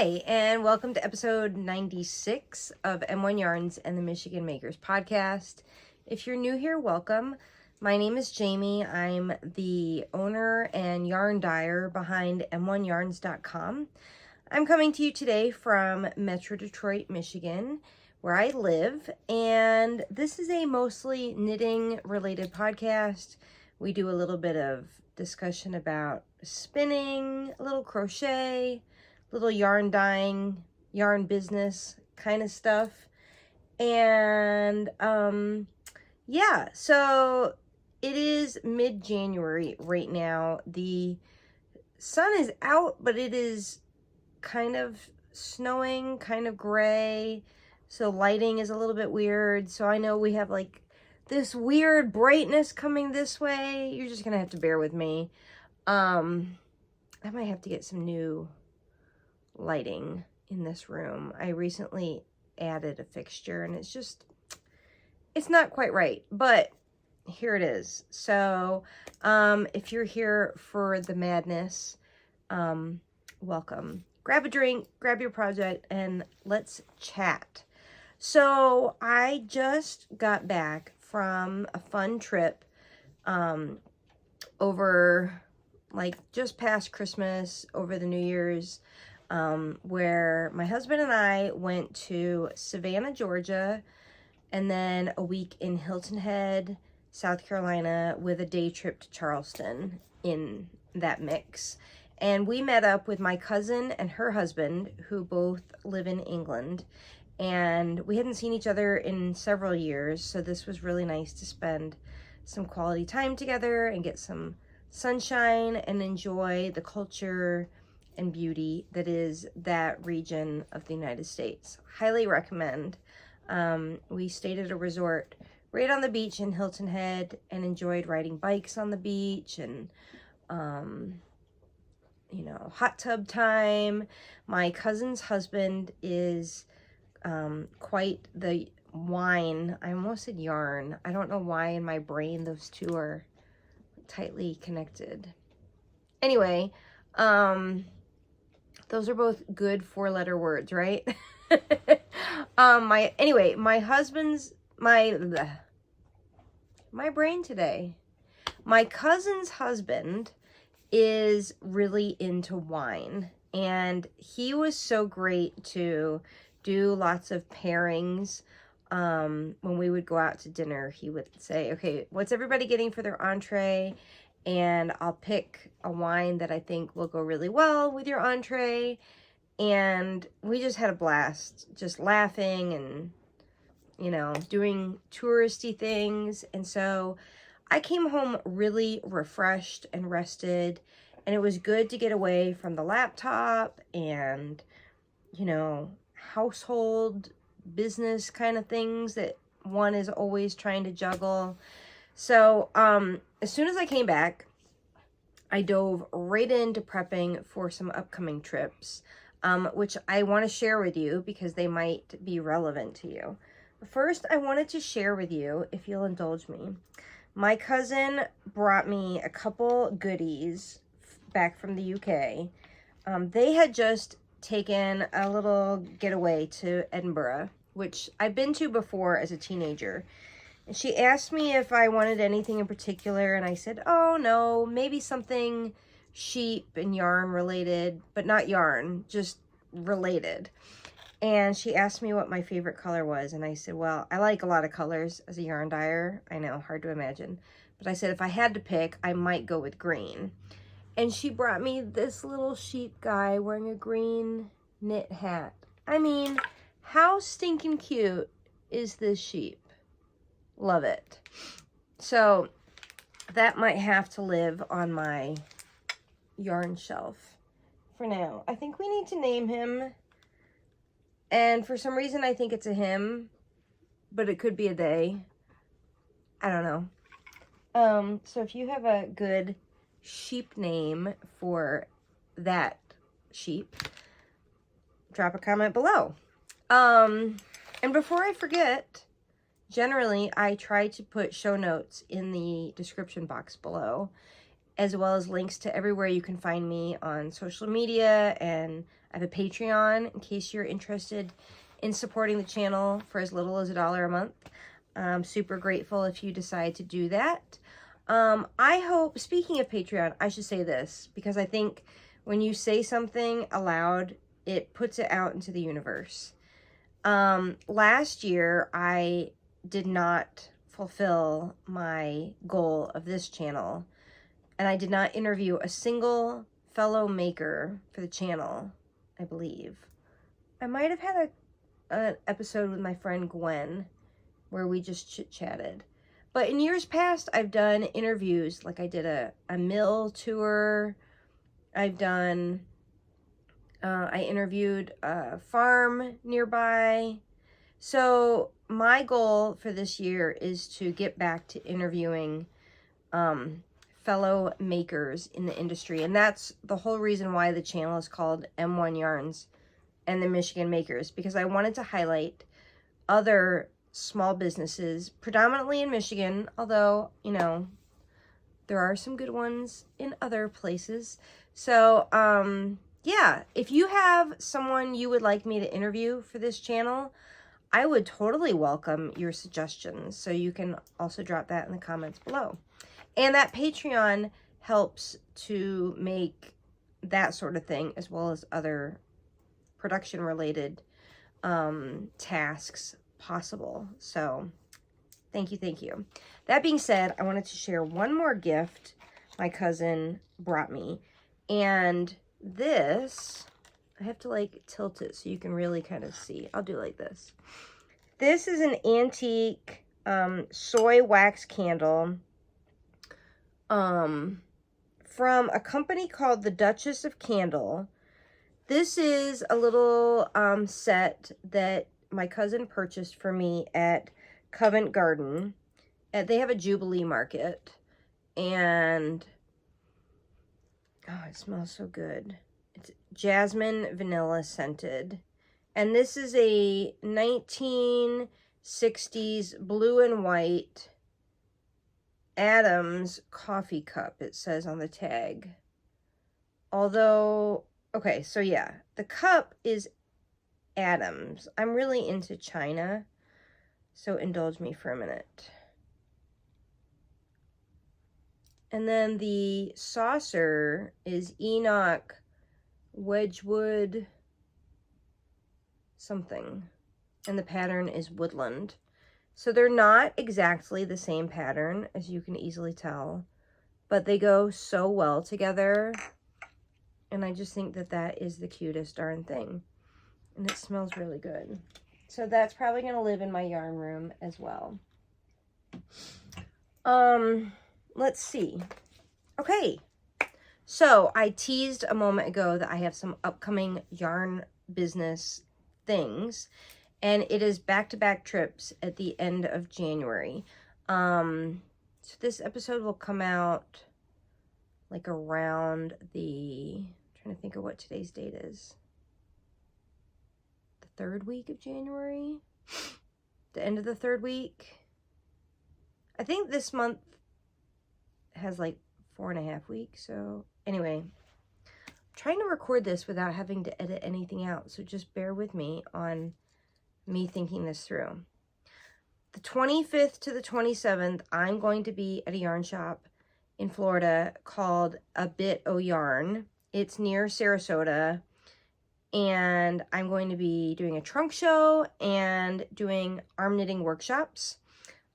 Hi, and welcome to episode 96 of M1 Yarns and the Michigan Makers podcast. If you're new here, welcome. My name is Jamie. I'm the owner and yarn dyer behind m1yarns.com. I'm coming to you today from Metro Detroit, Michigan, where I live, and this is a mostly knitting related podcast. We do a little bit of discussion about spinning, a little crochet, little yarn dyeing, yarn business kind of stuff. And yeah, so it is mid-January right now. The sun is out, but it is kind of snowing, kind of gray, so lighting is a little bit weird. So I know we have like this weird brightness coming this way. You're just gonna have to bear with me. I might have to get some new lighting in this room. I recently added a fixture and it's not quite right, but here it is. So if you're here for the madness, welcome. Grab a drink, grab your project, and let's chat. So I just got back from a fun trip over like just past Christmas, over the New Year's, where my husband and I went to Savannah, Georgia, and then a week in Hilton Head, South Carolina, with a day trip to Charleston in that mix. And we met up with my cousin and her husband, who both live in England, and we hadn't seen each other in several years, so this was really nice to spend some quality time together and get some sunshine and enjoy the culture and beauty that is that region of the United States. Highly recommend. We stayed at a resort right on the beach in Hilton Head and enjoyed riding bikes on the beach and, hot tub time. My cousin's husband is quite the wine. I almost said yarn. I don't know why in my brain those two are tightly connected. Anyway, those are both good four-letter words, right? My brain today. My cousin's husband is really into wine, and he was so great to do lots of pairings. When we would go out to dinner, he would say, okay, what's everybody getting for their entree? And I'll pick a wine that I think will go really well with your entree. And we just had a blast, just laughing and, doing touristy things. And so I came home really refreshed and rested, and it was good to get away from the laptop and, household business kind of things that one is always trying to juggle. So as soon as I came back, I dove right into prepping for some upcoming trips, which I want to share with you because they might be relevant to you. First, I wanted to share with you, if you'll indulge me, my cousin brought me a couple goodies back from the UK. They had just taken a little getaway to Edinburgh, which I've been to before as a teenager. And she asked me if I wanted anything in particular, and I said, oh no, maybe something sheep and yarn related, but not yarn, just related. And she asked me what my favorite color was, and I said, well, I like a lot of colors as a yarn dyer. I know, hard to imagine. But I said if I had to pick, I might go with green. And she brought me this little sheep guy wearing a green knit hat. I mean, how stinking cute is this sheep? Love it. So that might have to live on my yarn shelf for now. I think we need to name him. And for some reason, I think it's a him, but it could be a they. I don't know. So if you have a good sheep name for that sheep, drop a comment below. And before I forget, generally I try to put show notes in the description box below. as well as links to everywhere you can find me on social media, and I have a Patreon in case you're interested in supporting the channel for as little as $1 a month. I'm super grateful if you decide to do that. I hope, speaking of Patreon, I should say this, because I think when you say something aloud, it puts it out into the universe. Last year, I did not fulfill my goal of this channel, and I did not interview a single fellow maker for the channel, I believe. I might have had an episode with my friend Gwen where we just chit-chatted. But in years past, I've done interviews, like I did a mill tour. I've done, I interviewed a farm nearby. So my goal for this year is to get back to interviewing fellow makers in the industry. And that's the whole reason why the channel is called M1 Yarns and the Michigan Makers, because I wanted to highlight other small businesses, predominantly in Michigan, although, you know, there are some good ones in other places. So, yeah, if you have someone you would like me to interview for this channel, I would totally welcome your suggestions. So you can also drop that in the comments below. And that Patreon helps to make that sort of thing, as well as other production-related tasks possible. So thank you, thank you. That being said, I wanted to share one more gift my cousin brought me. And this, I have to like tilt it so you can really kind of see. I'll do like this. This is an antique soy wax candle from a company called the Duchess of Candle. This is a little set that my cousin purchased for me at Covent Garden. They have a Jubilee market, and oh, it smells so good. It's jasmine vanilla scented, and this is a 1960s blue and white Adams coffee cup, it says on the tag. Although, okay, so yeah, the cup is Adams. I'm really into China, so indulge me for a minute. And then the saucer is Enoch Wedgwood something, and the pattern is woodland. So they're not exactly the same pattern, as you can easily tell, but they go so well together, and I just think that that is the cutest darn thing. And it smells really good. So that's probably going to live in my yarn room as well. Let's see. Okay. So I teased a moment ago that I have some upcoming yarn business things. And it is back-to-back trips at the end of January. So this episode will come out like around I'm trying to think of what today's date is. 3rd week of January, the end of the 3rd week. I think this month has like 4.5 weeks. So anyway, I'm trying to record this without having to edit anything out. So just bear with me on me thinking this through. The 25th to the 27th, I'm going to be at a yarn shop in Florida called A Bit O' Yarn. It's near Sarasota. And I'm going to be doing a trunk show and doing arm knitting workshops.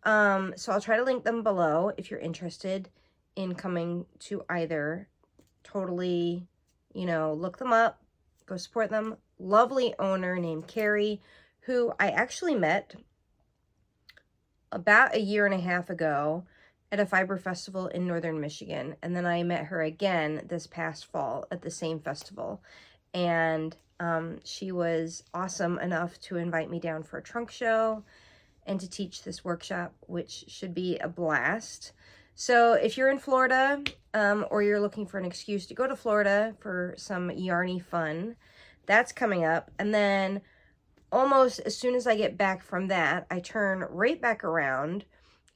So I'll try to link them below if you're interested in coming to either. Totally, you know, look them up, go support them. Lovely owner named Carrie, who I actually met about 1.5 years ago at a fiber festival in northern Michigan. And then I met her again this past fall at the same festival. And she was awesome enough to invite me down for a trunk show and to teach this workshop, which should be a blast. So if you're in Florida, or you're looking for an excuse to go to Florida for some yarny fun, that's coming up. And then almost as soon as I get back from that, I turn right back around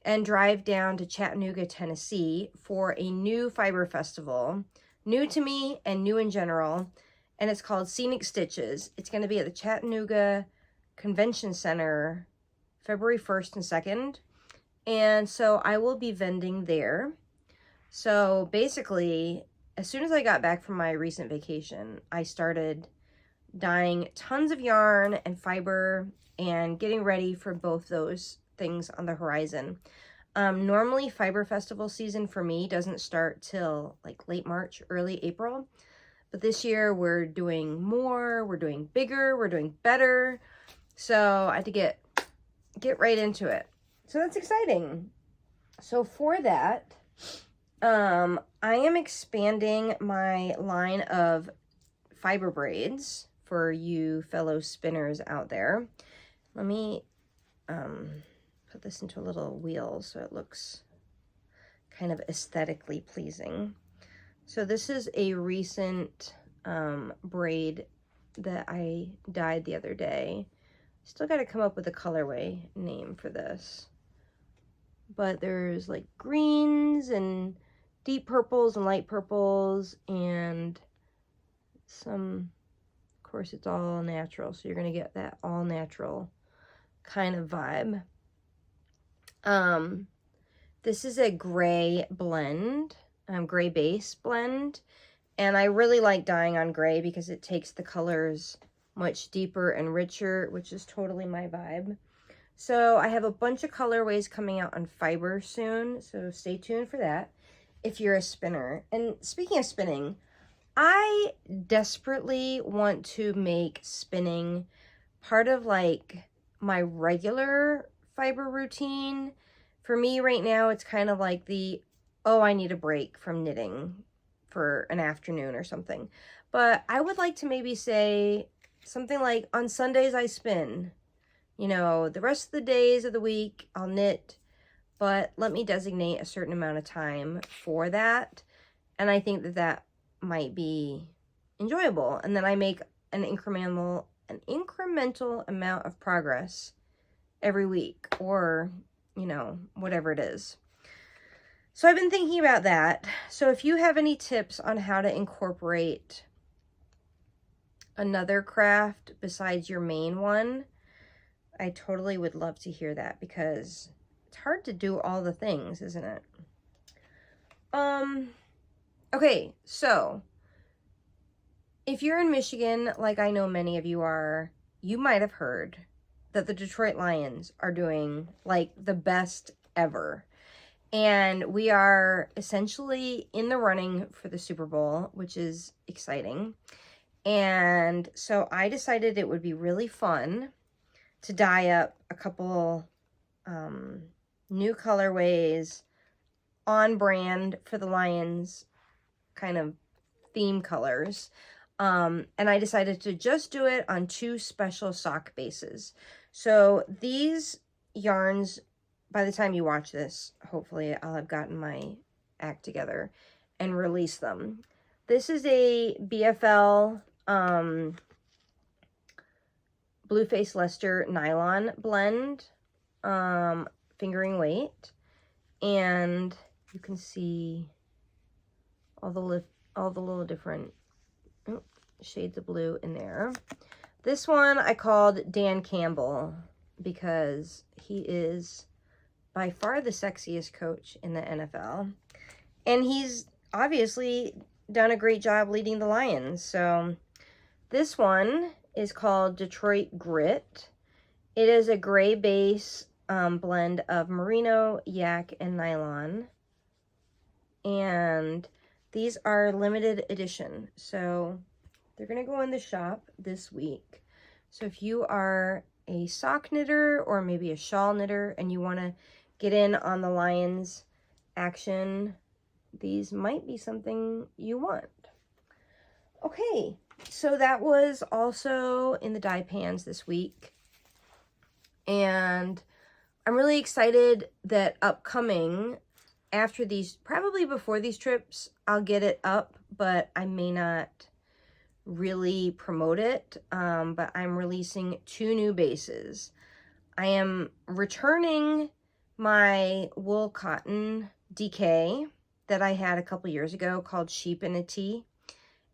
and drive down to Chattanooga, Tennessee for a new fiber festival, new to me and new in general, and it's called Scenic Stitches. It's going to be at the Chattanooga Convention Center February 1st and 2nd, and so I will be vending there. So basically, as soon as I got back from my recent vacation, I started dyeing tons of yarn and fiber and getting ready for both those things on the horizon. Normally fiber festival season for me doesn't start till like late March, early April, but this year we're doing more, we're doing bigger, we're doing better. So I had to get right into it. So that's exciting. So for that, I am expanding my line of fiber braids for you fellow spinners out there. Let me put this into a little wheel so it looks kind of aesthetically pleasing. So this is a recent braid that I dyed the other day. Still got to come up with a colorway name for this. But there's like greens and deep purples and light purples and some, of course it's all natural, so you're going to get that all natural kind of vibe. This is a gray blend, gray base blend, and I really like dyeing on gray because it takes the colors much deeper and richer, which is totally my vibe. So I have a bunch of colorways coming out on fiber soon, so stay tuned for that if you're a spinner. And speaking of spinning, I desperately want to make spinning part of like my regular fiber routine. For me right now, it's kind of like oh, I need a break from knitting for an afternoon or something. But I would like to maybe say something like on Sundays I spin. You know, the rest of the days of the week I'll knit, but let me designate a certain amount of time for that. And I think that that might be enjoyable. And then I make an incremental amount of progress every week, or, you know, whatever it is. So I've been thinking about that. So if you have any tips on how to incorporate another craft besides your main one, I totally would love to hear that, because it's hard to do all the things, isn't it? Okay, so if you're in Michigan, like I know many of you are, you might have heard that the Detroit Lions are doing like the best ever. And we are essentially in the running for the Super Bowl, which is exciting. And so I decided it would be really fun to dye up a couple new colorways on brand for the Lions kind of theme colors. And I decided to just do it on 2 special sock bases. So these yarns, by the time you watch this, hopefully I'll have gotten my act together and release them. This is a BFL Blueface Leicester nylon blend, fingering weight, and you can see all the little different shades of blue in there. This one I called Dan Campbell because he is by far the sexiest coach in the NFL, and he's obviously done a great job leading the Lions. So this one is called Detroit Grit. It is a gray base blend of merino, yak, and nylon. And these are limited edition. So they're going to go in the shop this week. So if you are a sock knitter or maybe a shawl knitter and you want to get in on the Lions action, these might be something you want. Okay, so that was also in the dye pans this week. And I'm really excited that upcoming, after these, probably before these trips, I'll get it up, but I may not really promote it. But I'm releasing 2 new bases. I am returning my wool cotton DK that I had a couple years ago called Sheep in a Tea.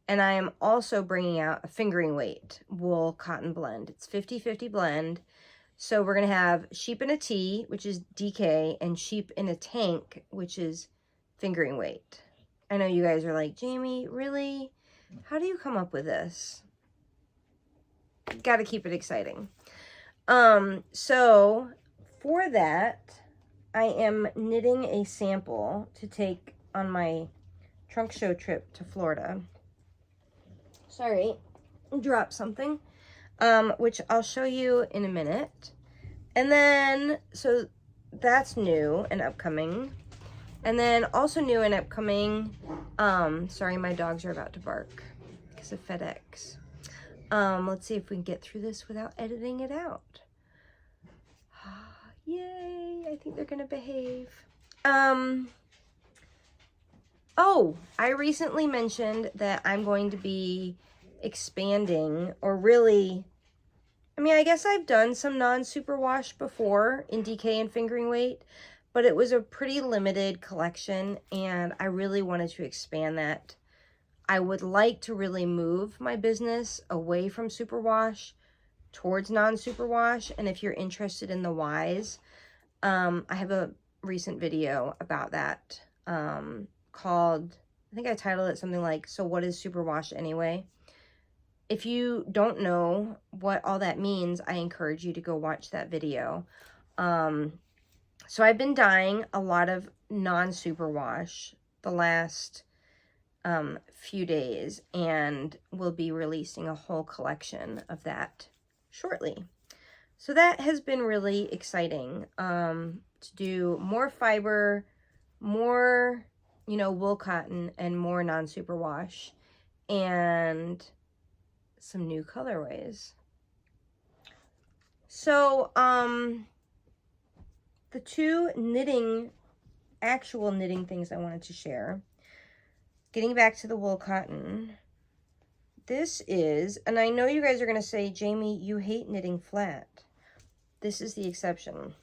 And I am also bringing out a fingering weight wool cotton blend. It's 50-50 blend. So we're going to have Sheep in a Tea, which is DK, and Sheep in a Tank, which is fingering weight. I know you guys are like, Jamie, really? How do you come up with this? Got to keep it exciting. So for that, I am knitting a sample to take on my trunk show trip to Florida. Sorry, dropped something, which I'll show you in a minute. And then, so that's new and upcoming. And then also new and upcoming, sorry, my dogs are about to bark because of FedEx. Let's see if we can get through this without editing it out. Yay, I think they're gonna behave. Oh, I recently mentioned that I'm going to be expanding, or really, I mean, I guess I've done some non-superwash before in DK and fingering weight, but it was a pretty limited collection, and I really wanted to expand that. I would like to really move my business away from superwash towards non-superwash, and if you're interested in the whys, I have a recent video about that, called, I think I titled it something like, So What is Superwash Anyway? If you don't know what all that means, I encourage you to go watch that video. So I've been dyeing a lot of non-superwash the last few days, and we'll be releasing a whole collection of that shortly. So that has been really exciting, to do more fiber, more, you know, wool cotton, and more non-superwash, and some new colorways. So, the two knitting, actual knitting things I wanted to share, getting back to the wool cotton, this is, and I know you guys are going to say, Jamie, you hate knitting flat. This is the exception.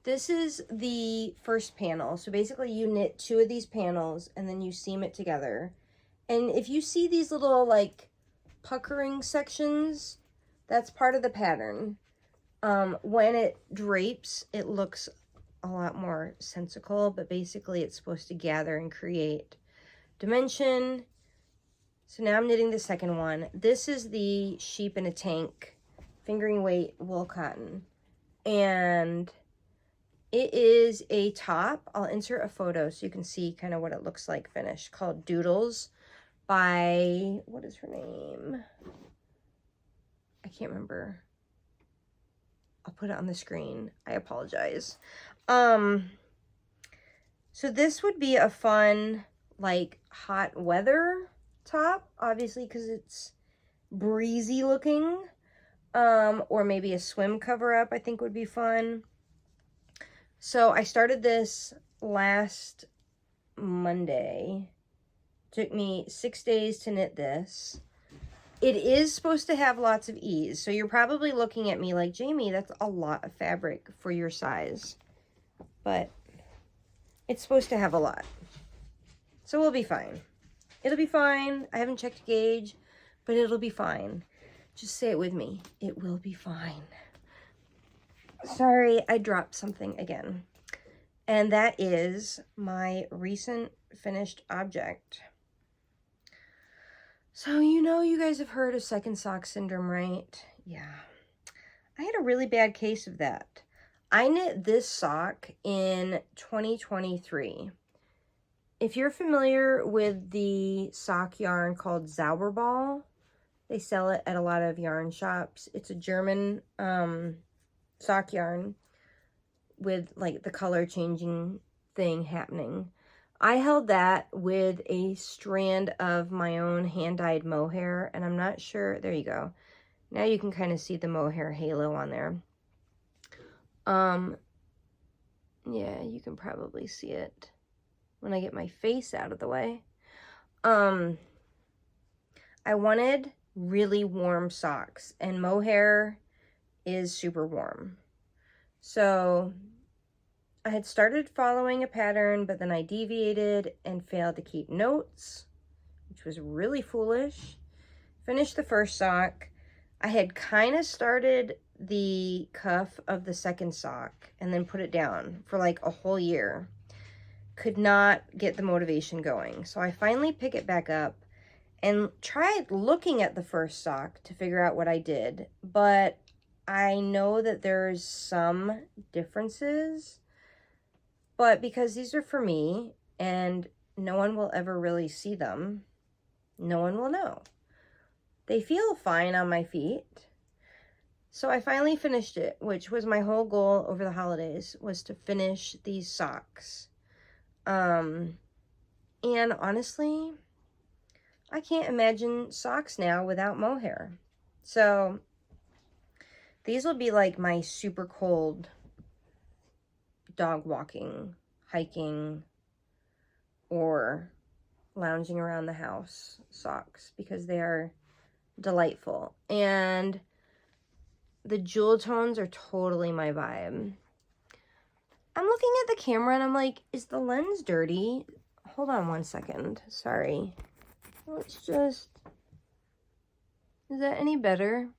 This is the first panel. So basically you knit two of these panels and then you seam it together. And if you see these little like puckering sections, that's part of the pattern. When it drapes, it looks a lot more sensical, but basically it's supposed to gather and create dimension. So now I'm knitting the second one. This is the Sheep in a Tank fingering weight wool cotton, and it is a top. I'll insert a photo so you can see kind of what it looks like finished, called Doodles by, what is her name? I can't remember. I'll put it on the screen. I apologize. So this would be a fun, like, hot weather top, obviously, because it's breezy looking. Or maybe a swim cover up, I think would be fun. So I started this last Monday. Took me 6 days to knit this. It is supposed to have lots of ease. So you're probably looking at me like, Jamie, that's a lot of fabric for your size. But it's supposed to have a lot. So we'll be fine. It'll be fine. I haven't checked gauge, but it'll be fine. Just say it with me. It will be fine. Sorry, I dropped something again. And that is my recent finished object. So, you know, you guys have heard of second sock syndrome, right? Yeah. I had a really bad case of that. I knit this sock in 2023. If you're familiar with the sock yarn called Zauberball, they sell it at a lot of yarn shops. It's a German sock yarn with like the color changing thing happening. I held that with a strand of my own hand-dyed mohair, and I'm not sure, there you go. Now you can kind of see the mohair halo on there. Yeah, you can probably see it when I get my face out of the way. I wanted really warm socks, and mohair is super warm. So I had started following a pattern, but then I deviated and failed to keep notes, which was really foolish. Finished the first sock. I had kind of started the cuff of the second sock and then put it down for like a whole year. Could not get the motivation going. So I finally pick it back up and tried looking at the first sock to figure out what I did. But I know that there's some differences, but because these are for me and no one will ever really see them, no one will know. They feel fine on my feet. So I finally finished it, which was my whole goal over the holidays, was to finish these socks. And honestly, I can't imagine socks now without mohair. So these will be like my super cold dog walking, hiking, or lounging around the house socks, because they are delightful. And the jewel tones are totally my vibe. I'm looking at the camera and I'm like, is the lens dirty? Hold on one second. Sorry. Let's just... Is that any better?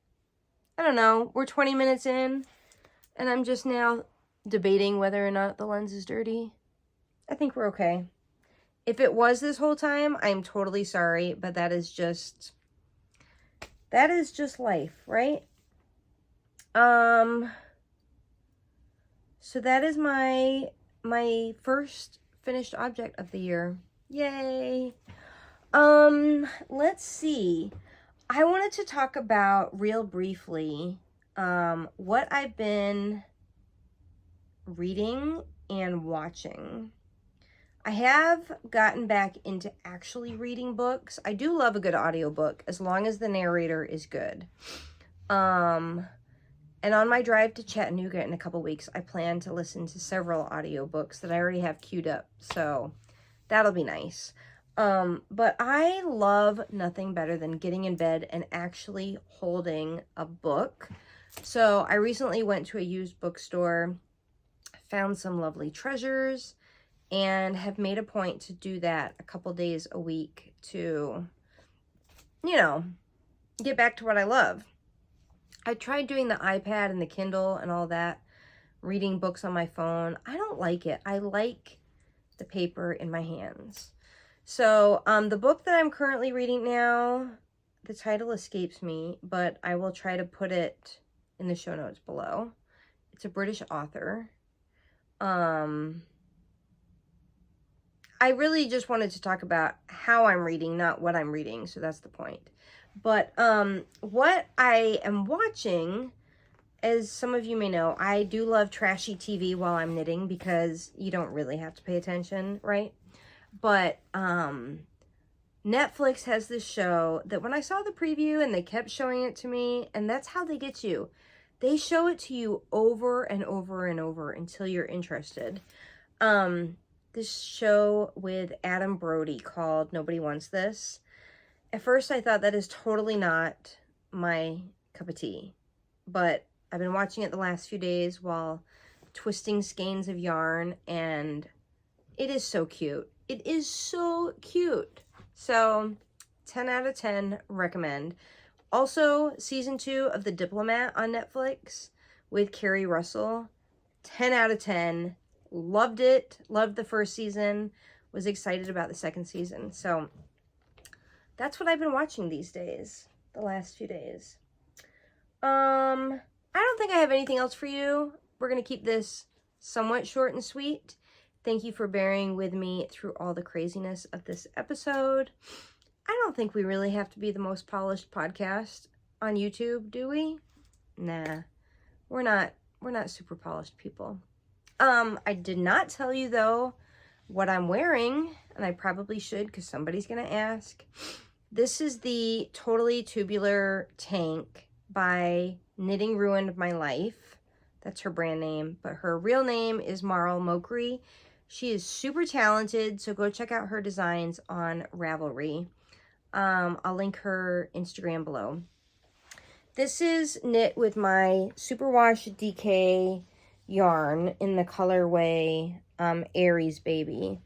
I don't know. We're 20 minutes in and I'm just now debating whether or not the lens is dirty. I think we're okay. If it was this whole time, I'm totally sorry, but that is just life, right? So that is my first finished object of the year. Yay. Let's see. I wanted to talk about real briefly what I've been reading and watching. I have gotten back into actually reading books. I do love a good audiobook as long as the narrator is good. And on my drive to Chattanooga in a couple weeks, I plan to listen to several audiobooks that I already have queued up. So that'll be nice. But I love nothing better than getting in bed and actually holding a book. So I recently went to a used bookstore, found some lovely treasures, and have made a point to do that a couple days a week to, you know, get back to what I love. I tried doing the iPad and the Kindle and all that, reading books on my phone. I don't like it. I like the paper in my hands. So the book that I'm currently reading now, the title escapes me, but I will try to put it in the show notes below. It's a British author. I really just wanted to talk about how I'm reading, not what I'm reading, so that's the point. But what I am watching, as some of you may know, I do love trashy TV while I'm knitting because you don't really have to pay attention, right? But Netflix has this show that when I saw the preview and they kept showing it to me, and that's how they get you. They show it to you over and over and over until you're interested. This show with Adam Brody called Nobody Wants This. At first I thought that is totally not my cup of tea, but I've been watching it the last few days while twisting skeins of yarn, and it is so cute. It is so cute. So 10 out of 10 recommend. Also, season 2 of The Diplomat on Netflix with Carrie Russell. 10 out of 10. Loved it. Loved the first season. Was excited about the second season. So that's what I've been watching these days. The last few days. I don't think I have anything else for you. We're going to keep this somewhat short and sweet. Thank you for bearing with me through all the craziness of this episode. I don't think we really have to be the most polished podcast on YouTube, do we? Nah, we're not super polished people. I did not tell you though what I'm wearing, and I probably should because somebody's gonna ask. This is the Totally Tubular tank by Knitting Ruined My Life. That's her brand name, but her real name is Maral Mokri. She is super talented, so go check out her designs on Ravelry. I'll link her Instagram below. This is knit with my Superwash DK yarn in the colorway Aries baby.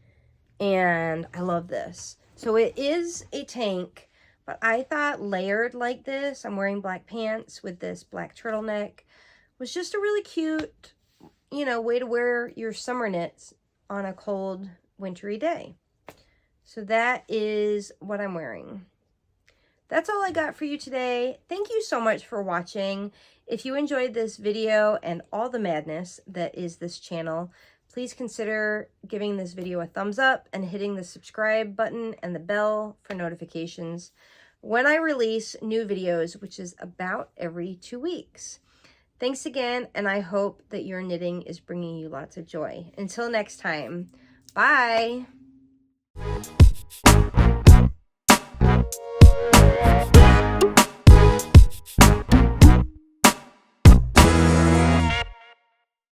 And I love this. So it is a tank, but I thought layered like this, I'm wearing black pants with this black turtleneck, was just a really cute, you know, way to wear your summer knits on a cold, wintry day. So that is what I'm wearing. That's all I got for you today. Thank you so much for watching. If you enjoyed this video and all the madness that is this channel, please consider giving this video a thumbs up and hitting the subscribe button and the bell for notifications when I release new videos, which is about every 2 weeks. Thanks again, and I hope that your knitting is bringing you lots of joy. Until next time, bye!